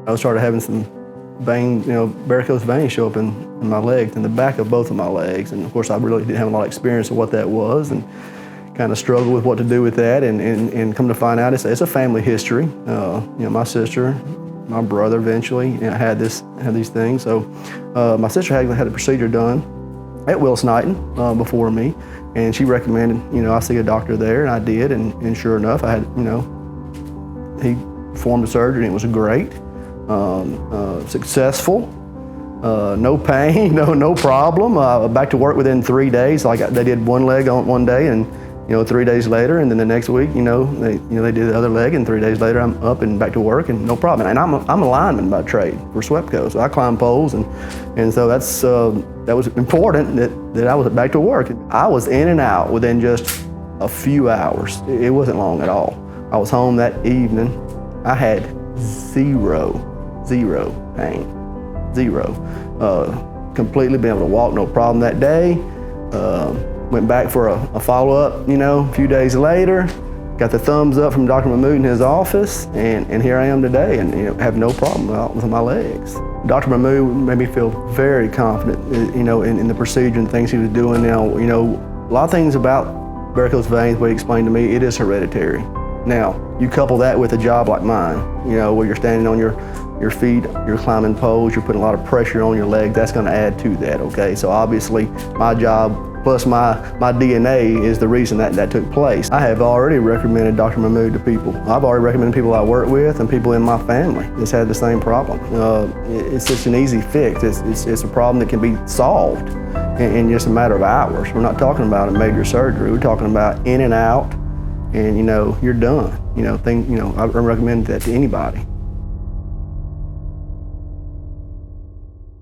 I started having some varicose veins show up in my legs, in the back of both of my legs. And of course, I really didn't have a lot of experience of what that was, and kind of struggled with what to do with that. And come to find out, it's a family history. My sister, my brother eventually had these things. So my sister had a procedure done at Willis Knighton before me, and she recommended, I see a doctor there, and I did, and sure enough, I had, he performed the surgery, and it was great, successful, no pain, no problem. Back to work within 3 days. Like they did one leg on one day, and 3 days later, and then the next week, they did the other leg, and 3 days later, I'm up and back to work, and no problem. And I'm a lineman by trade for SWEPCO, so I climb poles, and so that was important that I was back to work. I was in and out within just a few hours. It wasn't long at all. I was home that evening. I had zero pain, zero. Completely been able to walk, no problem that day. Went back for a follow-up, a few days later. Got the thumbs up from Dr. Mahmood in his office, and here I am today, and have no problem with my legs. Dr. Mahmood made me feel very confident, in the procedure and things he was doing. Now, a lot of things about varicose veins, what he explained to me, it is hereditary. Now, you couple that with a job like mine, where you're standing on your feet, you're climbing poles, you're putting a lot of pressure on your leg, that's gonna add to that, okay? So obviously, my job plus my DNA is the reason that took place. I have already recommended Dr. Mahmood to people. I've already recommended people I work with and people in my family that's had the same problem. It's just an easy fix. It's a problem that can be solved in just a matter of hours. We're not talking about a major surgery. We're talking about in and out, and you're done. I recommend that to anybody.